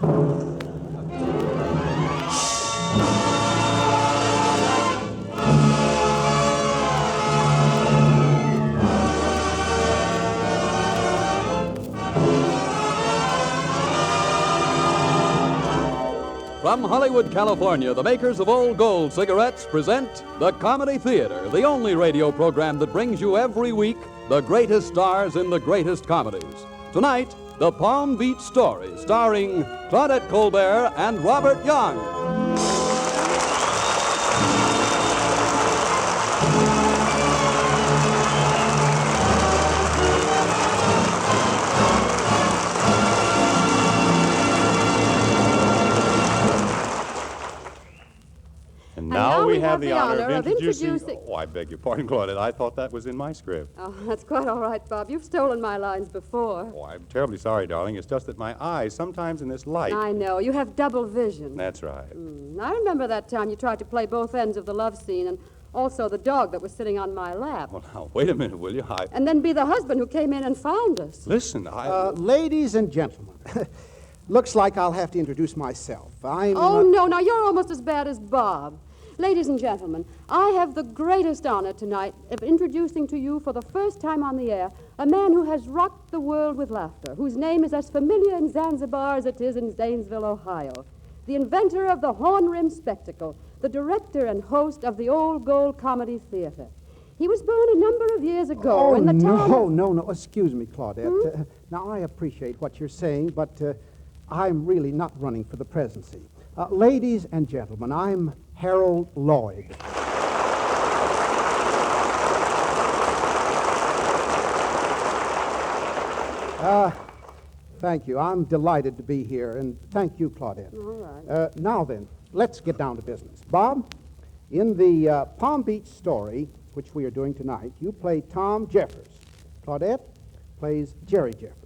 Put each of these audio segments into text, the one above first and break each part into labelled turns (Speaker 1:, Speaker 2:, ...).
Speaker 1: From Hollywood, California, the makers of Old Gold cigarettes present The Comedy Theater, the only radio program that brings you every week the greatest stars in the greatest comedies. Tonight, The Palm Beach Story, starring Claudette Colbert and Robert Young.
Speaker 2: Now we have the honor of introducing... Oh, I beg your pardon, Claudette. I thought that was in my script.
Speaker 3: Oh, that's quite all right, Bob. You've stolen my lines before.
Speaker 2: Oh, I'm terribly sorry, darling. It's just that my eyes, sometimes in this light...
Speaker 3: I know. You have double vision.
Speaker 2: That's right.
Speaker 3: I remember that time you tried to play both ends of the love scene and also the dog that was sitting on my lap.
Speaker 2: Well, now, wait a minute, will you?
Speaker 3: And then be the husband who came in and found us.
Speaker 2: Listen,
Speaker 4: Ladies and gentlemen, looks like I'll have to introduce myself.
Speaker 3: Oh, no. Now, you're almost as bad as Bob. Ladies and gentlemen, I have the greatest honor tonight of introducing to you for the first time on the air a man who has rocked the world with laughter, whose name is as familiar in Zanzibar as it is in Zanesville, Ohio. The inventor of the horn-rimmed spectacle, the director and host of the Old Gold Comedy Theater. He was born a number of years ago in the town...
Speaker 4: No. Excuse me, Claudette. Now, I appreciate what you're saying, but I'm really not running for the presidency. Ladies and gentlemen, I'm Harold Lloyd. Thank you. I'm delighted to be here, and thank you, Claudette.
Speaker 3: All right.
Speaker 4: Now then, let's get down to business. Bob, in the Palm Beach Story, which we are doing tonight, you play Tom Jeffers. Claudette plays Jerry Jeffers.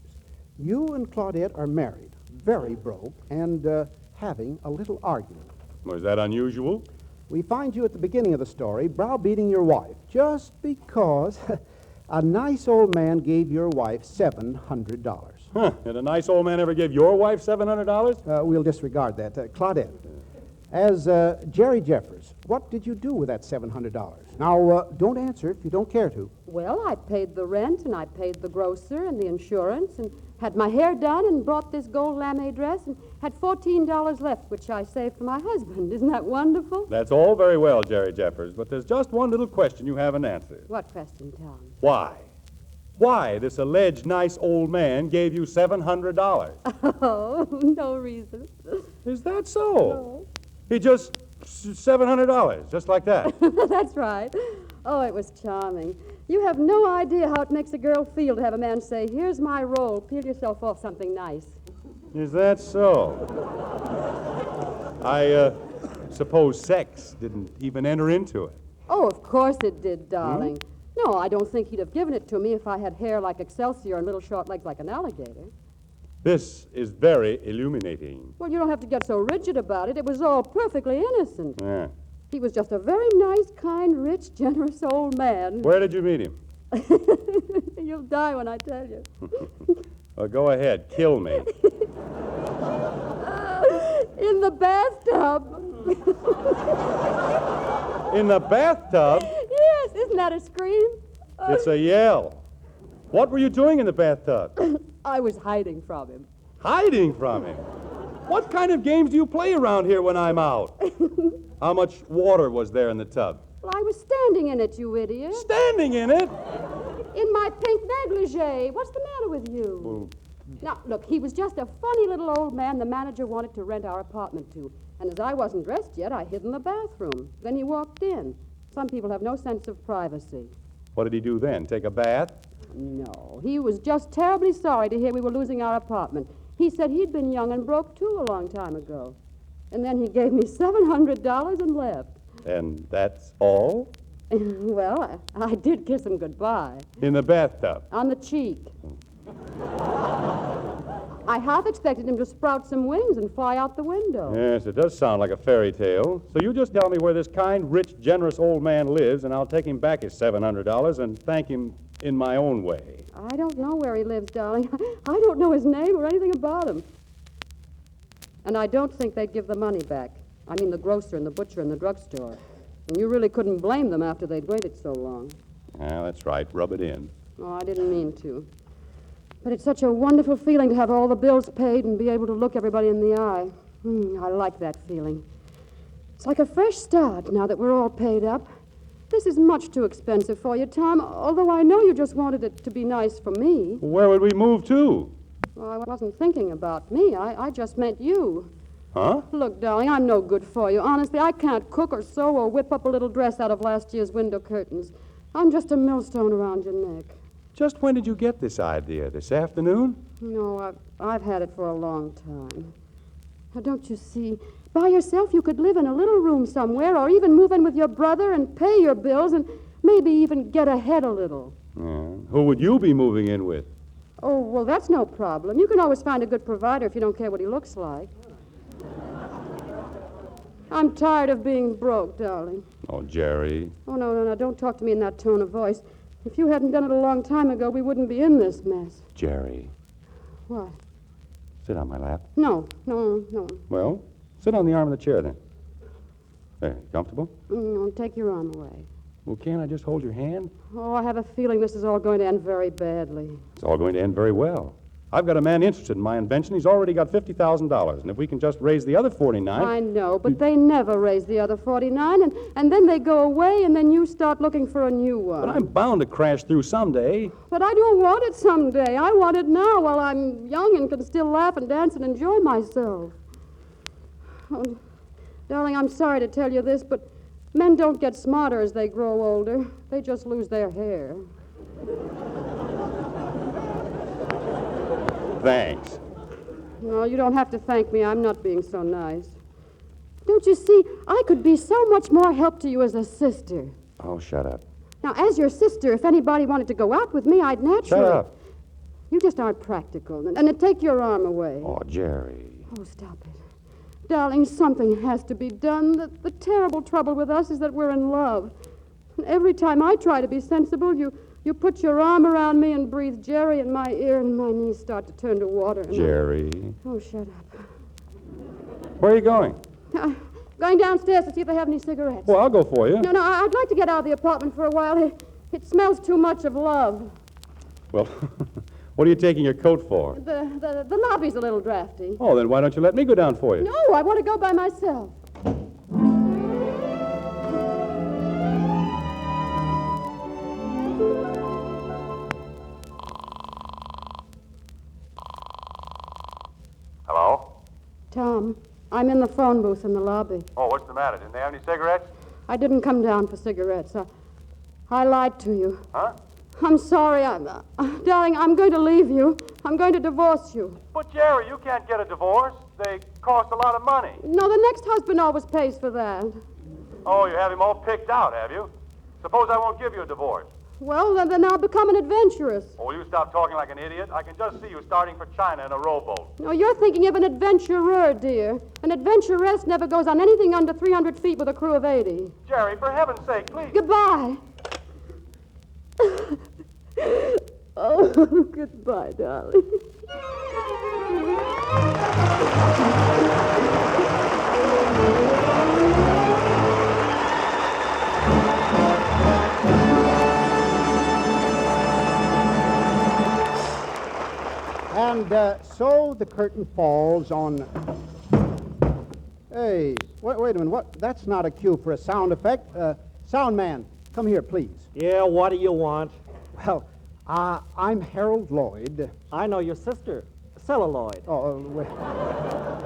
Speaker 4: You and Claudette are married, very broke, and having a little argument.
Speaker 2: Was that unusual?
Speaker 4: We find you at the beginning of the story browbeating your wife just because a nice old man gave your wife $700.
Speaker 2: Huh. Did a nice old man ever give your wife $700?
Speaker 4: We'll disregard that. Claudette, as Jerry Jeffers, what did you do with that $700? Now, don't answer if you don't care to.
Speaker 3: Well, I paid the rent, and I paid the grocer and the insurance, and had my hair done, and bought this gold lame dress, and had $14 left, which I saved for my husband. Isn't that wonderful?
Speaker 2: That's all very well, Jerry Jeffers, but there's just one little question you haven't answered.
Speaker 3: What question, Tom?
Speaker 2: Why? Why this alleged nice old man gave you $700?
Speaker 3: Oh, no reason.
Speaker 2: Is that so?
Speaker 3: No.
Speaker 2: He just... $700, just like that.
Speaker 3: That's right. Oh, it was charming. You have no idea how it makes a girl feel to have a man say, "Here's my roll, peel yourself off something nice."
Speaker 2: Is that so? I suppose sex didn't even enter into it.
Speaker 3: Oh, of course it did, darling. No, I don't think he'd have given it to me if I had hair like Excelsior and little short legs like an alligator.
Speaker 2: This is very illuminating.
Speaker 3: Well, you don't have to get so rigid about it. It was all perfectly innocent.
Speaker 2: Yeah.
Speaker 3: He was just a very nice, kind, rich, generous old man.
Speaker 2: Where did you meet him?
Speaker 3: You'll die when I tell you.
Speaker 2: Well, go ahead. Kill me.
Speaker 3: In the bathtub.
Speaker 2: In the bathtub?
Speaker 3: Yes, isn't that a scream?
Speaker 2: It's a yell. What were you doing in the bathtub?
Speaker 3: I was hiding from him.
Speaker 2: Hiding from him? What kind of games do you play around here when I'm out? How much water was there in the tub?
Speaker 3: Well, I was standing in it, you idiot.
Speaker 2: Standing in it?
Speaker 3: In my pink negligee. What's the matter with you?
Speaker 2: Well,
Speaker 3: now, look, he was just a funny little old man the manager wanted to rent our apartment to. And as I wasn't dressed yet, I hid in the bathroom. Then he walked in. Some people have no sense of privacy.
Speaker 2: what did he do then? Take a bath?
Speaker 3: No, he was just terribly sorry to hear we were losing our apartment. He said he'd been young and broke, too, a long time ago. And then he gave me $700 and left.
Speaker 2: And that's all?
Speaker 3: Well, I did kiss him goodbye.
Speaker 2: In the bathtub?
Speaker 3: On the cheek. I half expected him to sprout some wings and fly out the window.
Speaker 2: Yes, it does sound like a fairy tale. So you just tell me where this kind, rich, generous old man lives, and I'll take him back his $700 and thank him in my own way.
Speaker 3: I don't know where he lives, darling. I don't know his name or anything about him. And I don't think they'd give the money back. I mean the grocer and the butcher and the drugstore. And you really couldn't blame them after they'd waited so long.
Speaker 2: Yeah, that's right. Rub it in.
Speaker 3: Oh, I didn't mean to. But it's such a wonderful feeling to have all the bills paid and be able to look everybody in the eye. I like that feeling. It's like a fresh start now that we're all paid up. This is much too expensive for you, Tom, although I know you just wanted it to be nice for me.
Speaker 2: Where would we move to?
Speaker 3: Well, I wasn't thinking about me. I just meant you.
Speaker 2: Huh?
Speaker 3: Look, darling, I'm no good for you. Honestly, I can't cook or sew or whip up a little dress out of last year's window curtains. I'm just a millstone around your neck.
Speaker 2: Just when did you get this idea? This afternoon?
Speaker 3: No, I've had it for a long time. Now, don't you see? By yourself, you could live in a little room somewhere or even move in with your brother and pay your bills and maybe even get ahead a little.
Speaker 2: Yeah. Who would you be moving in with?
Speaker 3: Oh, well, that's no problem. You can always find a good provider if you don't care what he looks like. I'm tired of being broke, darling.
Speaker 2: Oh, Jerry.
Speaker 3: Oh, no, don't talk to me in that tone of voice. If you hadn't done it a long time ago, we wouldn't be in this mess.
Speaker 2: Jerry.
Speaker 3: What?
Speaker 2: Sit on my lap.
Speaker 3: No.
Speaker 2: Well, sit on the arm of the chair then. There, comfortable?
Speaker 3: No, take your arm away.
Speaker 2: Well, can't I just hold your hand?
Speaker 3: Oh, I have a feeling this is all going to end very badly.
Speaker 2: It's all going to end very well. I've got a man interested in my invention. He's already got $50,000. And if we can just raise the other 49...
Speaker 3: I know, but they never raise the other 49, and then they go away, and then you start looking for a new one.
Speaker 2: But I'm bound to crash through someday.
Speaker 3: But I don't want it someday. I want it now while I'm young and can still laugh and dance and enjoy myself. Oh, darling, I'm sorry to tell you this, but men don't get smarter as they grow older. They just lose their hair.
Speaker 2: Thanks.
Speaker 3: No, you don't have to thank me. I'm not being so nice. Don't you see, I could be so much more help to you as a sister.
Speaker 2: Oh, shut up.
Speaker 3: Now, as your sister, if anybody wanted to go out with me, I'd naturally...
Speaker 2: Shut up.
Speaker 3: You just aren't practical. And take your arm away.
Speaker 2: Oh, Jerry.
Speaker 3: Oh, stop it. Darling, something has to be done. The terrible trouble with us is that we're in love. And every time I try to be sensible, you put your arm around me and breathe Jerry in my ear, and my knees start to turn to water.
Speaker 2: Jerry.
Speaker 3: Oh, shut up.
Speaker 2: Where are you going?
Speaker 3: Going downstairs to see if they have any cigarettes.
Speaker 2: Well, I'll go for you.
Speaker 3: No, I'd like to get out of the apartment for a while. It smells too much of love.
Speaker 2: Well, what are you taking your coat for?
Speaker 3: The lobby's a little drafty.
Speaker 2: Oh, then why don't you let me go down for you?
Speaker 3: No, I want to go by myself.
Speaker 2: Hello?
Speaker 3: Tom, I'm in the phone booth in the lobby.
Speaker 2: Oh, what's the matter? Didn't they have any cigarettes?
Speaker 3: I didn't come down for cigarettes. I lied to you.
Speaker 2: Huh?
Speaker 3: I'm sorry. Darling, I'm going to leave you. I'm going to divorce you.
Speaker 2: But, Jerry, you can't get a divorce. They cost a lot of money.
Speaker 3: No, the next husband always pays for that.
Speaker 2: Oh, you have him all picked out, have you? Suppose I won't give you a divorce.
Speaker 3: Well, then I'll become an adventuress.
Speaker 2: Oh, will you stop talking like an idiot? I can just see you starting for China in a rowboat.
Speaker 3: No, you're thinking of an adventurer, dear. An adventuress never goes on anything under 300 feet with a crew of 80.
Speaker 2: Jerry, for heaven's sake, please.
Speaker 3: Goodbye. Oh, goodbye, darling.
Speaker 4: And so the curtain falls on... Hey, wait a minute. What? That's not a cue for a sound effect. Sound man, come here, please.
Speaker 5: Yeah, what do you want?
Speaker 4: Well, I'm Harold Lloyd.
Speaker 5: I know your sister, Celluloid.
Speaker 4: Oh,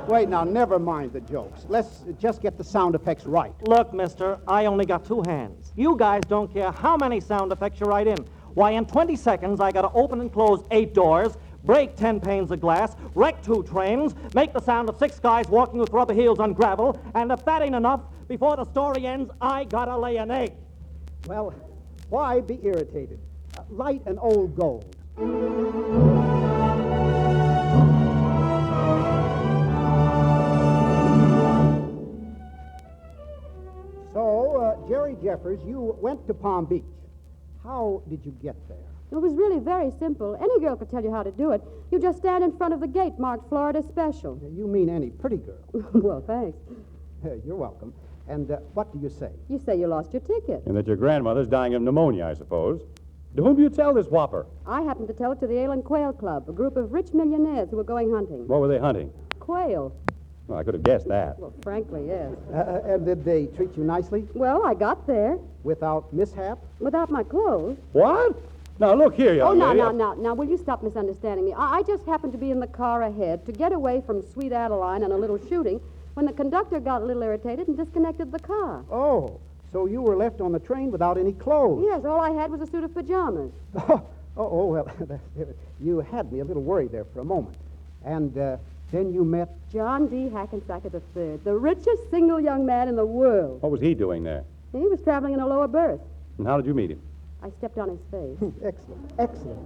Speaker 4: wait, now, never mind the jokes. Let's just get the sound effects right.
Speaker 5: Look, mister, I only got 2 hands. You guys don't care how many sound effects you write in. Why, in 20 seconds, I got to open and close 8 doors, break 10 panes of glass, wreck 2 trains, make the sound of 6 guys walking with rubber heels on gravel, and if that ain't enough, before the story ends, I gotta lay an egg.
Speaker 4: Well, why be irritated? Light an old gold. So, Jerry Jeffers, you went to Palm Beach. How did you get there?
Speaker 3: It was really very simple. Any girl could tell you how to do it. You just stand in front of the gate marked Florida Special.
Speaker 4: You mean any pretty girl.
Speaker 3: Well, thanks.
Speaker 4: You're welcome. And what do you say?
Speaker 3: You say you lost your ticket.
Speaker 2: And that your grandmother's dying of pneumonia, I suppose. To whom do you tell this whopper?
Speaker 3: I happened to tell it to the Ale and Quail Club, a group of rich millionaires who were going hunting.
Speaker 2: What were they hunting?
Speaker 3: Quail.
Speaker 2: Well, I could have guessed that.
Speaker 3: Well, frankly, yes.
Speaker 4: And did they treat you nicely?
Speaker 3: Well, I got there
Speaker 4: Without mishap?
Speaker 3: without my clothes.
Speaker 2: What? Now, look here, young lady.
Speaker 3: Now, will you stop misunderstanding me? I just happened to be in the car ahead to get away from Sweet Adeline and a little shooting when the conductor got a little irritated and disconnected the car.
Speaker 4: Oh, so you were left on the train without any clothes?
Speaker 3: Yes, all I had was a suit of pajamas.
Speaker 4: Well, you had me a little worried there for a moment. And then you met...
Speaker 3: John D. Hackensack III, the richest single young man in the world.
Speaker 2: What was he doing there?
Speaker 3: He was traveling in a lower berth.
Speaker 2: And how did you meet him?
Speaker 3: I stepped on his face.
Speaker 4: Excellent.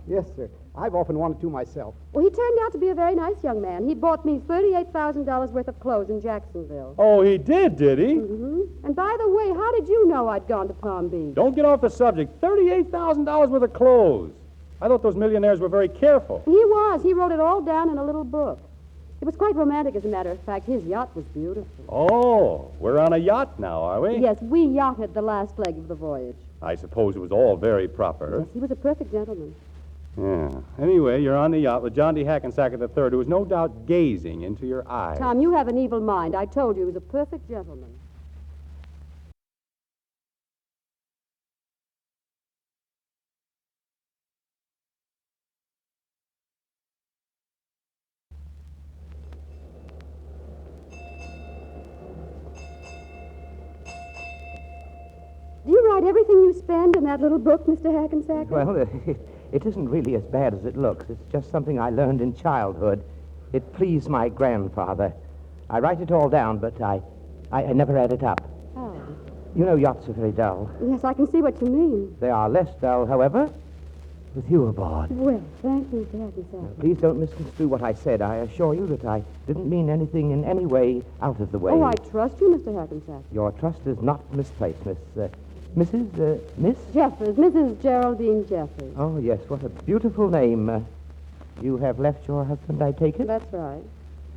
Speaker 4: Yes, sir. I've often wanted to myself.
Speaker 3: Well, he turned out to be a very nice young man. He bought me $38,000 worth of clothes in Jacksonville.
Speaker 2: Oh, he did he?
Speaker 3: Mm-hmm. And by the way, how did you know I'd gone to Palm Beach?
Speaker 2: Don't get off the subject. $38,000 worth of clothes. I thought those millionaires were very careful.
Speaker 3: He was. He wrote it all down in a little book. It was quite romantic, as a matter of fact. His yacht was beautiful.
Speaker 2: Oh, we're on a yacht now, are we?
Speaker 3: Yes, we yachted the last leg of the voyage.
Speaker 2: I suppose it was all very proper.
Speaker 3: Yes, he was a perfect gentleman.
Speaker 2: Yeah. Anyway, you're on the yacht with John D. Hackensack III, who was no doubt gazing into your eyes.
Speaker 3: Tom, you have an evil mind. I told you he was a perfect gentleman. Do you write everything you spend in that little book, Mr. Hackensack?
Speaker 6: Well, it isn't really as bad as it looks. It's just something I learned in childhood. It pleased my grandfather. I write it all down, but I never add it up.
Speaker 3: Oh.
Speaker 6: You know yachts are very dull.
Speaker 3: Yes, I can see what you mean.
Speaker 6: They are less dull, however, with you aboard.
Speaker 3: Well, thank you, Mr. Hackensack.
Speaker 6: Please don't misconstrue what I said. I assure you that I didn't mean anything in any way out of the way.
Speaker 3: Oh, I trust you, Mr. Hackensack.
Speaker 6: Your trust is not misplaced, Miss
Speaker 3: Jeffers, Mrs. Geraldine Jeffers.
Speaker 6: Oh, yes, what a beautiful name. You have left your husband, I take it?
Speaker 3: That's right.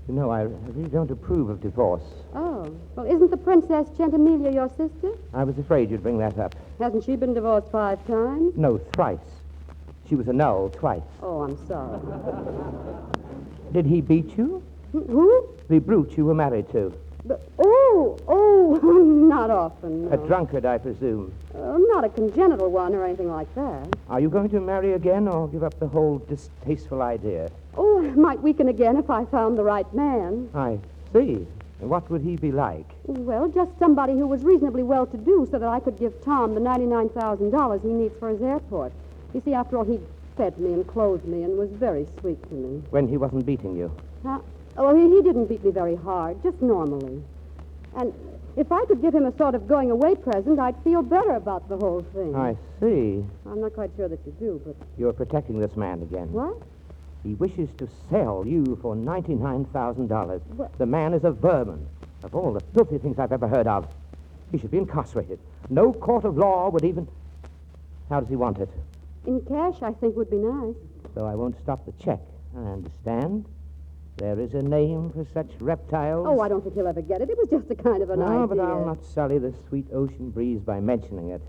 Speaker 6: You know, I really don't approve of divorce.
Speaker 3: Oh, well, isn't the Princess Gentimilia your sister?
Speaker 6: I was afraid you'd bring that up.
Speaker 3: Hasn't she been divorced 5 times?
Speaker 6: No, thrice. She was annulled twice.
Speaker 3: Oh, I'm sorry.
Speaker 6: Did he beat you?
Speaker 3: Who?
Speaker 6: The brute you were married to.
Speaker 3: Not often, no.
Speaker 6: A drunkard, I presume.
Speaker 3: Not a congenital one or anything like that.
Speaker 6: Are you going to marry again or give up the whole distasteful idea?
Speaker 3: Oh, I might weaken again if I found the right man.
Speaker 6: I see. And what would he be like?
Speaker 3: Well, just somebody who was reasonably well-to-do so that I could give Tom the $99,000 he needs for his airport. You see, after all, he fed me and clothed me and was very sweet to me.
Speaker 6: When he wasn't beating you?
Speaker 3: Oh, he didn't beat me very hard, just normally. And if I could give him a sort of going-away present, I'd feel better about the whole thing.
Speaker 6: I see.
Speaker 3: I'm not quite sure that you do, but...
Speaker 6: You're protecting this man again.
Speaker 3: What?
Speaker 6: He wishes to sell you for $99,000.
Speaker 3: What?
Speaker 6: The man is a vermin. Of all the filthy things I've ever heard of, he should be incarcerated. No court of law would even... How does he want it?
Speaker 3: In cash, I think, would be nice.
Speaker 6: So I won't stop the check. I understand. There is a name for such reptiles.
Speaker 3: Oh, I don't think he'll ever get it. It was just a kind of an idea.
Speaker 6: No, but I'll not sully the sweet ocean breeze by mentioning it.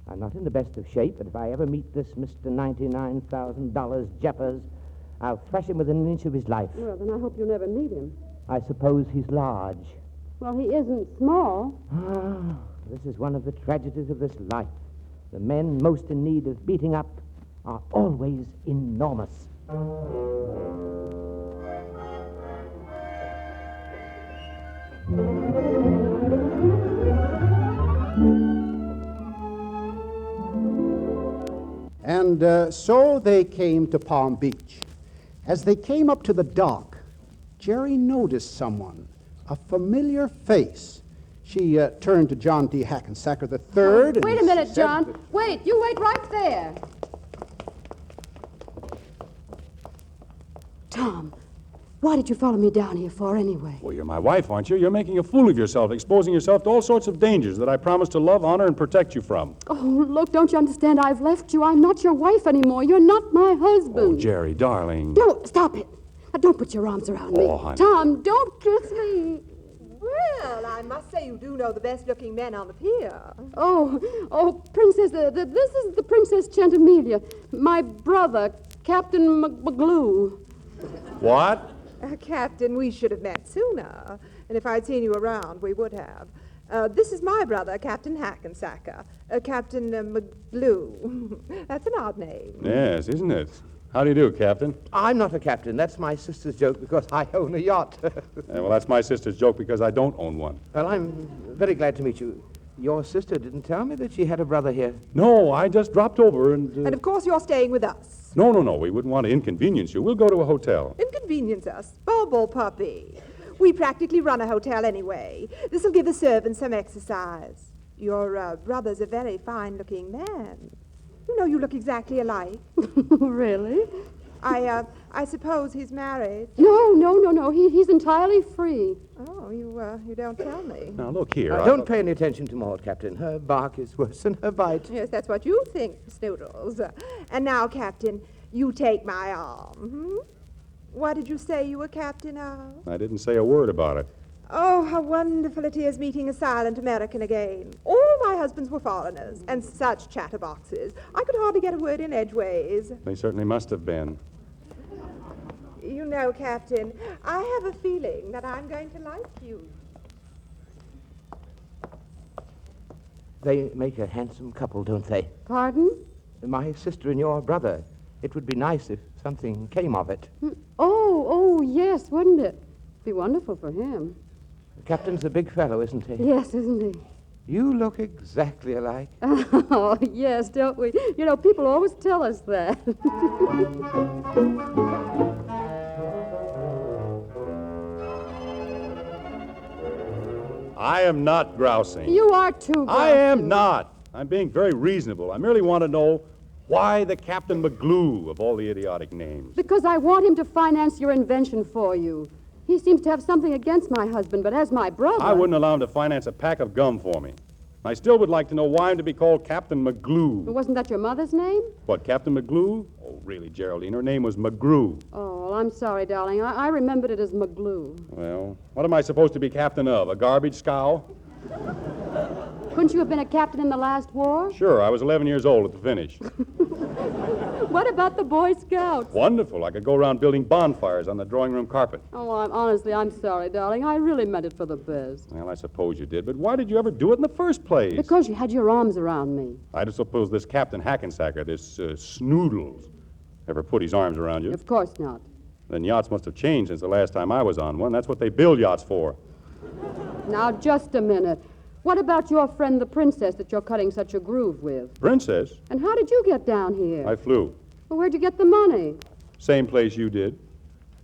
Speaker 6: I'm not in the best of shape, but if I ever meet this Mr. $99,000 Jeffers, I'll thrash him within an inch of his life.
Speaker 3: Well, then I hope you'll never meet him.
Speaker 6: I suppose he's large.
Speaker 3: Well, he isn't small.
Speaker 6: Ah, this is one of the tragedies of this life. The men most in need of beating up are always enormous.
Speaker 4: And so they came to Palm Beach. As they came up to the dock, Jerry noticed someone, a familiar face. She turned to John D. Hackensack III.
Speaker 3: Wait a minute, John. Wait, you wait right there. Tom, Why did you follow me down here for, anyway?
Speaker 2: Well, you're my wife, aren't you? You're making a fool of yourself, exposing yourself to all sorts of dangers that I promise to love, honor, and protect you from.
Speaker 3: Oh, look, don't you understand? I've left you. I'm not your wife anymore. You're not my husband.
Speaker 2: Oh, Jerry, darling.
Speaker 3: No, stop it. Don't put your arms around me.
Speaker 2: Oh, honey.
Speaker 3: Tom, don't kiss me.
Speaker 7: Well, I must say you do know the best-looking men on the pier.
Speaker 3: Oh, Princess, this is the Princess Chantamelia. My brother, Captain McGlue.
Speaker 2: What?
Speaker 7: Captain, we should have met sooner. And if I'd seen you around, we would have. This is my brother, Captain Hackensacker. Captain McGlue. That's an odd name.
Speaker 2: Yes, isn't it? How do you do, Captain?
Speaker 6: I'm not a captain. That's my sister's joke because I own a yacht.
Speaker 2: Well, that's my sister's joke because I don't own one.
Speaker 6: Well, I'm very glad to meet you. Your sister didn't tell me that she had a brother here.
Speaker 2: No, I just dropped over and...
Speaker 7: And of course you're staying with us.
Speaker 2: No. We wouldn't want to inconvenience you. We'll go to a hotel.
Speaker 7: Inconvenience us. Bobo puppy. We practically run a hotel anyway. This'll give the servants some exercise. Your brother's a very fine-looking man. You know, you look exactly alike.
Speaker 3: Really?
Speaker 7: I suppose he's married.
Speaker 3: No. He's entirely free.
Speaker 7: Oh, you don't tell me.
Speaker 2: Now, look here.
Speaker 6: Don't pay any attention to Maud, Captain. Her bark is worse than her bite.
Speaker 7: Yes, that's what you think, Snoodles. And now, Captain, you take my arm. What did you say you were captain of?
Speaker 2: I didn't say a word about it.
Speaker 7: Oh, how wonderful it is meeting a silent American again. All my husbands were foreigners, and such chatterboxes. I could hardly get a word in edgeways.
Speaker 2: They certainly must have been.
Speaker 7: You know, Captain, I have a feeling that I'm going to like you.
Speaker 6: They make a handsome couple, don't they?
Speaker 3: Pardon?
Speaker 6: My sister and your brother. It would be nice if something came of it.
Speaker 3: Oh, yes, wouldn't it? Be wonderful for him.
Speaker 6: The captain's a big fellow, isn't he?
Speaker 3: Yes, isn't he?
Speaker 6: You look exactly alike.
Speaker 3: Oh, yes, don't we? You know, people always tell us that.
Speaker 2: I am not grousing.
Speaker 3: You are too.
Speaker 2: I am not. I'm being very reasonable. I merely want to know why the Captain McGlue of all the idiotic names.
Speaker 3: Because I want him to finance your invention for you. He seems to have something against my husband, but as my brother...
Speaker 2: I wouldn't allow him to finance a pack of gum for me. I still would like to know why I'm to be called Captain McGlue.
Speaker 3: Wasn't that your mother's name?
Speaker 2: What, Captain McGlue? Oh, really, Geraldine, her name was McGrew.
Speaker 3: Oh, well, I'm sorry, darling. I remembered it as McGlue.
Speaker 2: Well, what am I supposed to be captain of, a garbage scow?
Speaker 3: Couldn't you have been a captain in the last war?
Speaker 2: Sure, I was 11 years old at the finish.
Speaker 3: What about the Boy Scouts?
Speaker 2: Wonderful. I could go around building bonfires on the drawing room carpet.
Speaker 3: Oh, I'm sorry, darling. I really meant it for the best.
Speaker 2: Well, I suppose you did, but why did you ever do it in the first place?
Speaker 3: Because you had your arms around me.
Speaker 2: I suppose this Captain Hackensacker, this Snoodles, ever put his arms around you.
Speaker 3: Of course not.
Speaker 2: Then yachts must have changed since the last time I was on one. That's what they build yachts for.
Speaker 3: Now, just a minute. What about your friend, the princess, that you're cutting such a groove with?
Speaker 2: Princess?
Speaker 3: And how did you get down here?
Speaker 2: I flew.
Speaker 3: Well, where'd you get the money?
Speaker 2: Same place you did.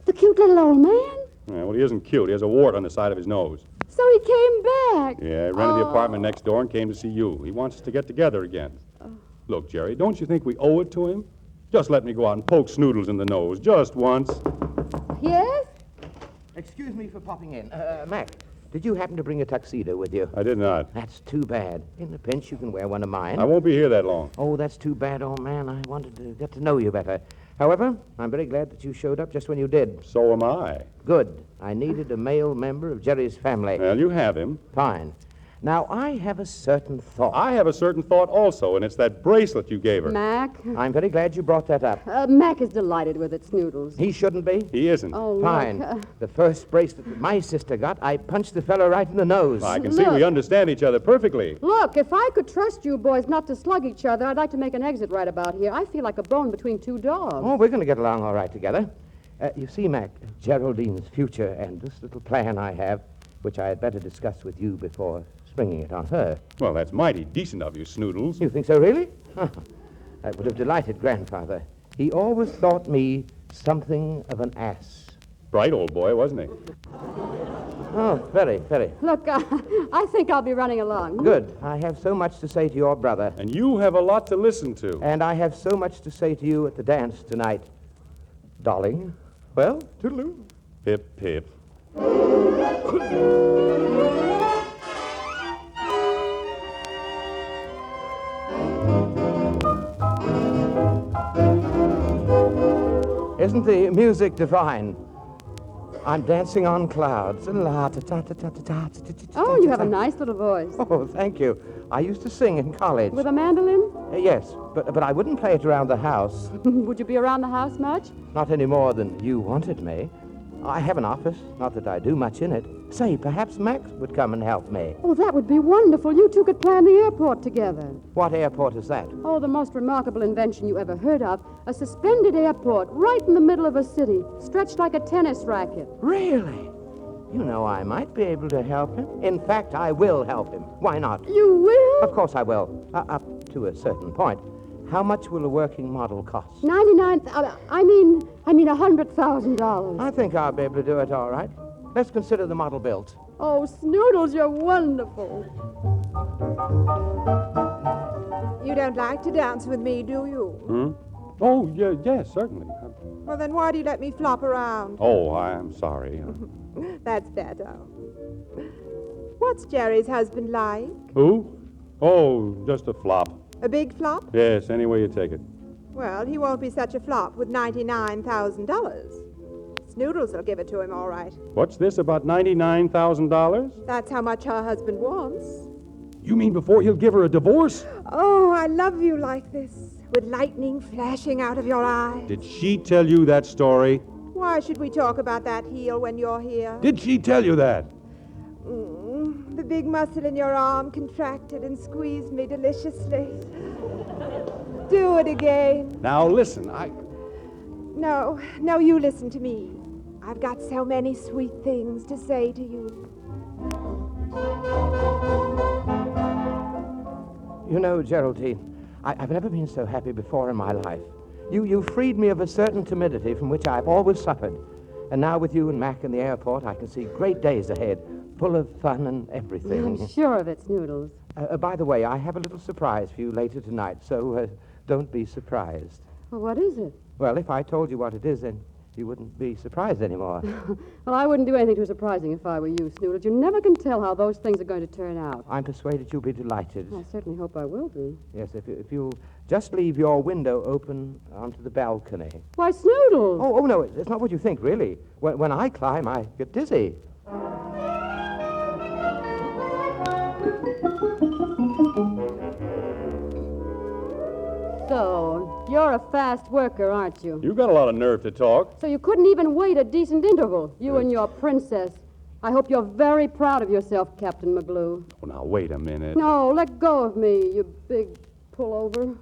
Speaker 3: The cute little old man?
Speaker 2: Yeah, well, he isn't cute. He has a wart on the side of his nose.
Speaker 3: So he came back.
Speaker 2: Yeah, he rented the apartment next door and came to see you. He wants us to get together again. Look, Jerry, don't you think we owe it to him? Just let me go out and poke Snoodles in the nose, just once.
Speaker 3: Yes?
Speaker 6: Excuse me for popping in. Mac, did you happen to bring a tuxedo with you?
Speaker 2: I did not.
Speaker 6: That's too bad. In the pinch, you can wear one of mine.
Speaker 2: I won't be here that long.
Speaker 6: Oh, that's too bad, old man. I wanted to get to know you better. However, I'm very glad that you showed up just when you did.
Speaker 2: So am I.
Speaker 6: Good. I needed a male member of Jerry's family.
Speaker 2: Well, you have him.
Speaker 6: Fine. Now, I have a certain thought.
Speaker 2: I have a certain thought also, and it's that bracelet you gave her.
Speaker 3: Mac?
Speaker 6: I'm very glad you brought that up.
Speaker 3: Mac is delighted with it, Snoodles.
Speaker 6: He shouldn't be.
Speaker 2: He isn't.
Speaker 3: Oh,
Speaker 6: Fine.
Speaker 3: look,
Speaker 6: The first bracelet that my sister got, I punched the fellow right in the nose.
Speaker 2: I can see
Speaker 3: Look.
Speaker 2: we understand each other perfectly.
Speaker 3: Look, if I could trust you boys not to slug each other, I'd like to make an exit right about here. I feel like a bone between two dogs.
Speaker 6: Oh, we're going to get along all right together. You see, Mac, Geraldine's future and this little plan I have, which I had better discuss with you before springing it on her.
Speaker 2: Well, that's mighty decent of you, Snoodles.
Speaker 6: You think so, really? That would have delighted Grandfather. He always thought me something of an ass.
Speaker 2: Bright old boy, wasn't he?
Speaker 6: Oh, very, very.
Speaker 3: Look, I think I'll be running along.
Speaker 6: Good. I have so much to say to your brother.
Speaker 2: And you have a lot to listen to.
Speaker 6: And I have so much to say to you at the dance tonight. Darling. Well, toodaloo.
Speaker 2: Pip, pip.
Speaker 6: Isn't the music divine? I'm dancing on clouds.
Speaker 3: Oh, you have a nice little voice.
Speaker 6: Oh, thank you. I used to sing in college.
Speaker 3: With a mandolin?
Speaker 6: Yes, but I wouldn't play it around the house.
Speaker 3: Would you be around the house much?
Speaker 6: Not any more than you wanted me. I have an office, not that I do much in it. Say, perhaps Max would come and help me.
Speaker 3: Oh, that would be wonderful. You two could plan the airport together.
Speaker 6: What airport is that?
Speaker 3: Oh, the most remarkable invention you ever heard of. A suspended airport right in the middle of a city, stretched like a tennis racket.
Speaker 6: Really? You know, I might be able to help him. In fact, I will help him. Why not?
Speaker 3: You will?
Speaker 6: Of course I will, up to a certain point. How much will a working model cost?
Speaker 3: $100,000.
Speaker 6: I think I'll be able to do it all right. Let's consider the model built.
Speaker 3: Oh, Snoodles, you're wonderful.
Speaker 7: You don't like to dance with me, do you?
Speaker 2: Oh, yeah, yes, certainly.
Speaker 7: Well, then why do you let me flop around?
Speaker 2: Oh, I'm sorry.
Speaker 7: That's better. What's Jerry's husband like?
Speaker 2: Who? Oh, just a flop.
Speaker 7: A big flop?
Speaker 2: Yes, any way you take it.
Speaker 7: Well, he won't be such a flop with $99,000. Snoodles will give it to him all right.
Speaker 2: What's this about $99,000?
Speaker 7: That's how much her husband wants.
Speaker 2: You mean before he'll give her a divorce?
Speaker 7: Oh, I love you like this, with lightning flashing out of your eyes.
Speaker 2: Did she tell you that story?
Speaker 7: Why should we talk about that heel when you're here?
Speaker 2: Did she tell you that?
Speaker 7: The big muscle in your arm contracted and squeezed me deliciously. Do it again.
Speaker 2: Now listen,
Speaker 7: No, you listen to me. I've got so many sweet things to say to you.
Speaker 6: You know, Geraldine, I've never been so happy before in my life. You freed me of a certain timidity from which I've always suffered. And now with you and Mac in the airport, I can see great days ahead, full of fun and everything.
Speaker 3: I'm sure of it, Snoodles.
Speaker 6: By the way, I have a little surprise for you later tonight, so don't be surprised.
Speaker 3: Well, what is it?
Speaker 6: Well, if I told you what it is, then you wouldn't be surprised anymore.
Speaker 3: Well, I wouldn't do anything too surprising if I were you, Snoodles. You never can tell how those things are going to turn out.
Speaker 6: I'm persuaded you'll be delighted.
Speaker 3: I certainly hope I will be.
Speaker 6: Yes, if you'll just leave your window open onto the balcony.
Speaker 3: Why, Snoodles!
Speaker 6: Oh, no, it's not what you think, really. When I climb, I get dizzy.
Speaker 3: So, you're a fast worker, aren't you?
Speaker 2: you got a lot of nerve to talk.
Speaker 3: So you couldn't even wait a decent interval, you and your princess. I hope you're very proud of yourself, Captain McGlue.
Speaker 2: Oh, now, wait a minute.
Speaker 3: No, let go of me, you big pullover.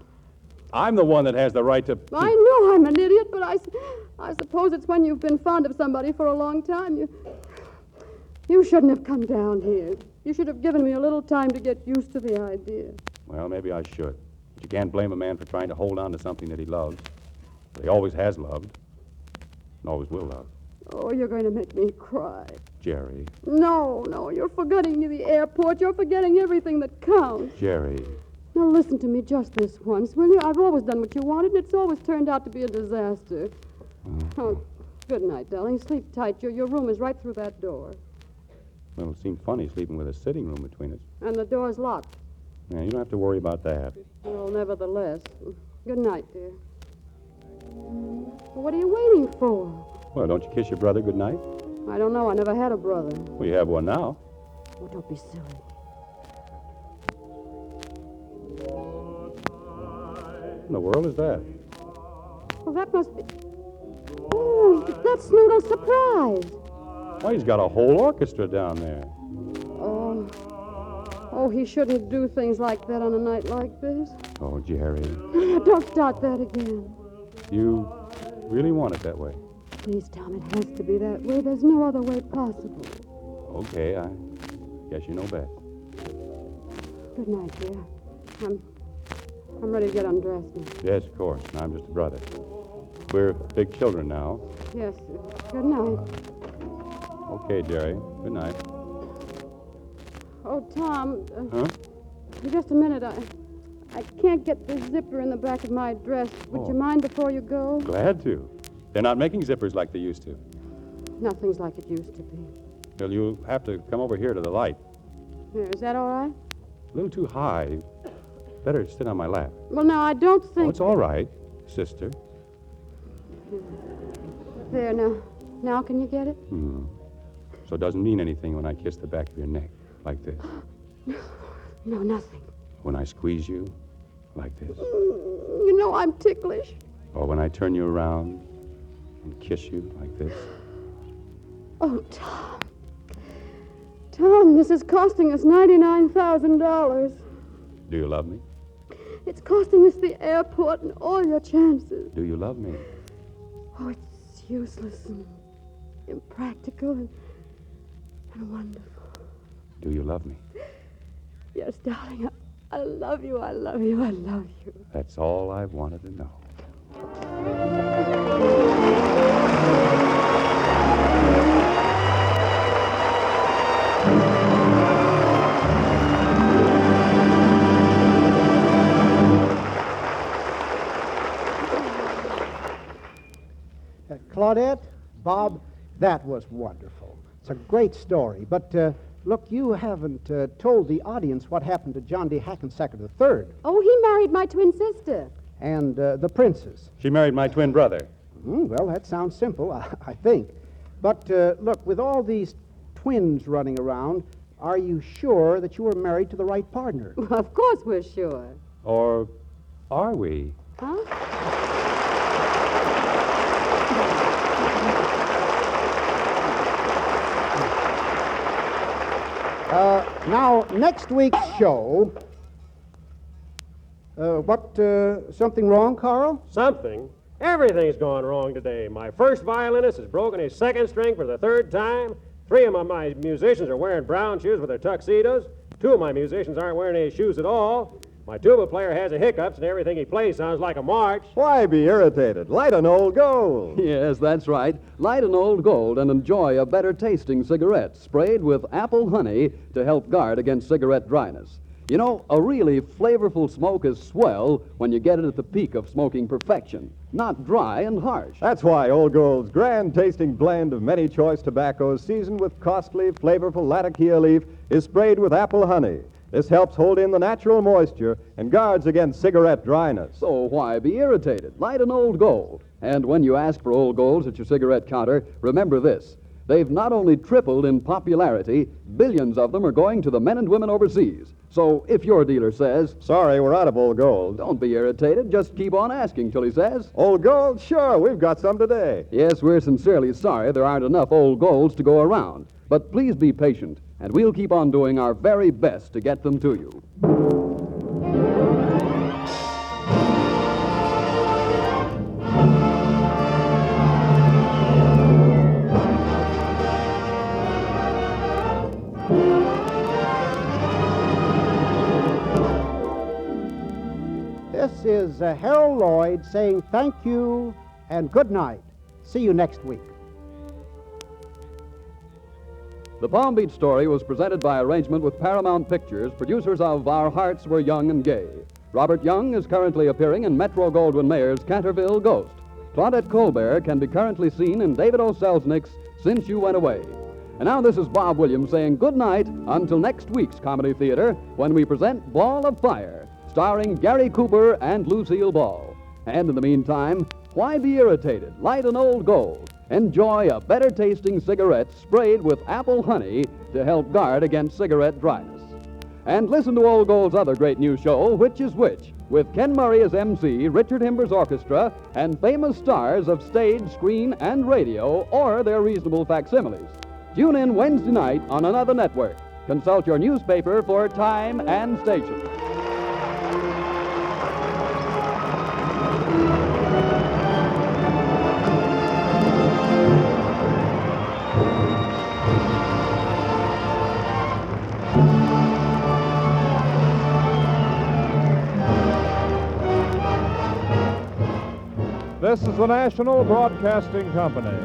Speaker 2: I'm the one that has the right to...
Speaker 3: I know I'm an idiot, but I suppose it's when you've been fond of somebody for a long time. You shouldn't have come down here. You should have given me a little time to get used to the idea.
Speaker 2: Well, maybe I should. But you can't blame a man for trying to hold on to something that he loves. That he always has loved. And always will love.
Speaker 3: Oh, you're going to make me cry.
Speaker 2: Jerry.
Speaker 3: No, you're forgetting the airport. You're forgetting everything that counts.
Speaker 2: Jerry.
Speaker 3: Now listen to me just this once, will you? I've always done what you wanted, and it's always turned out to be a disaster. Oh, good night, darling. Sleep tight. Your room is right through that door.
Speaker 2: Well, it seemed funny sleeping with a sitting room between us.
Speaker 3: And the door's locked.
Speaker 2: Yeah, you don't have to worry about that.
Speaker 3: Well, nevertheless. Good night, dear. Well, what are you waiting for?
Speaker 2: Well, don't you kiss your brother good night?
Speaker 3: I don't know. I never had a brother.
Speaker 2: Well, you have one now.
Speaker 3: Oh, don't be silly.
Speaker 2: What in the world is that?
Speaker 3: Well, that must be... Oh, that's Snoodle's surprise.
Speaker 2: Why, he's got a whole orchestra down there.
Speaker 3: Oh, he shouldn't do things like that on a night like this.
Speaker 2: Oh, Jerry.
Speaker 3: Don't start that again.
Speaker 2: You really want it that way?
Speaker 3: Please, Tom, it has to be that way. There's no other way possible.
Speaker 2: Okay, I guess you know best.
Speaker 3: Good night, dear. I'm ready to get undressed now.
Speaker 2: Yes, of course. And I'm just a brother. We're big children now.
Speaker 3: Yes, good night.
Speaker 2: Okay, Jerry. Good night.
Speaker 3: Oh, Tom,
Speaker 2: Huh?
Speaker 3: just a minute. I can't get the zipper in the back of my dress. Would you mind before you go?
Speaker 2: Glad to. They're not making zippers like they used to.
Speaker 3: Nothing's like it used to be.
Speaker 2: Well, you'll have to come over here to the light.
Speaker 3: Here, is that all right?
Speaker 2: A little too high. Better sit on my lap.
Speaker 3: Well, now, I don't
Speaker 2: Oh,
Speaker 3: think...
Speaker 2: it's all right, sister.
Speaker 3: There, now. Now can you get it?
Speaker 2: So it doesn't mean anything when I kiss the back of your neck, like this.
Speaker 3: No, nothing.
Speaker 2: When I squeeze you, like this.
Speaker 3: You know I'm ticklish.
Speaker 2: Or when I turn you around and kiss you, like this.
Speaker 3: Oh, Tom. Tom, this is costing us $99,000.
Speaker 2: Do you love me?
Speaker 3: It's costing us the airport and all your chances.
Speaker 2: Do you love me?
Speaker 3: Oh, it's useless and impractical and wonderful.
Speaker 2: Do you love me?
Speaker 3: Yes, darling, I love you, I love you, I love you.
Speaker 2: That's all I've wanted to know.
Speaker 4: Claudette, Bob, that was wonderful. It's a great story. But look, you haven't told the audience what happened to John D. Hackensacker III
Speaker 3: Oh, he married my twin sister.
Speaker 4: and the princess.
Speaker 2: She married my twin brother.
Speaker 4: Well, that sounds simple, I think. But look, with all these twins running around, are you sure that you were married to the right partner?
Speaker 3: Of course we're sure.
Speaker 2: Or are we?
Speaker 3: Huh?
Speaker 4: Now, next week's show. Something wrong, Carl?
Speaker 8: Something? Everything's gone wrong today. My first violinist has broken his second string for the third time. 3 of my musicians are wearing brown shoes with their tuxedos. 2 of my musicians aren't wearing any shoes at all. My tuba player has the hiccups, and everything he plays sounds like a march.
Speaker 9: Why be irritated? Light an old gold.
Speaker 1: Yes, that's right. Light an old gold and enjoy a better tasting cigarette sprayed with apple honey to help guard against cigarette dryness. You know, a really flavorful smoke is swell when you get it at the peak of smoking perfection, not dry and harsh.
Speaker 9: That's why Old Gold's grand-tasting blend of many choice tobaccos seasoned with costly, flavorful Latakia leaf is sprayed with apple honey. This helps hold in the natural moisture and guards against cigarette dryness.
Speaker 1: So why be irritated? Light an Old Gold. And when you ask for Old Golds at your cigarette counter, remember this. They've not only tripled in popularity, billions of them are going to the men and women overseas. So if your dealer says,
Speaker 9: Sorry, we're out of Old Gold.
Speaker 1: don't be irritated, just keep on asking till he says,
Speaker 9: Old Gold? Sure, we've got some today.
Speaker 1: yes, we're sincerely sorry there aren't enough Old Golds to go around. But please be patient, and we'll keep on doing our very best to get them to you.
Speaker 4: This is Harold Lloyd saying thank you and good night. See you next week.
Speaker 1: The Palm Beach Story was presented by arrangement with Paramount Pictures, producers of Our Hearts Were Young and Gay. Robert Young is currently appearing in Metro-Goldwyn-Mayer's Canterville Ghost. Claudette Colbert can be currently seen in David O. Selznick's Since You Went Away. And now this is Bob Williams saying good night until next week's Comedy Theater when we present Ball of Fire, starring Gary Cooper and Lucille Ball. And in the meantime, why be irritated? Light an Old Gold. Enjoy a better tasting cigarette sprayed with apple honey to help guard against cigarette dryness. And listen to Old Gold's other great new show, Which is Which, with Ken Murray as MC, Richard Himber's orchestra, and famous stars of stage, screen, and radio, or their reasonable facsimiles. Tune in Wednesday night on another network. Consult your newspaper for time and station.
Speaker 10: This is the National Broadcasting Company.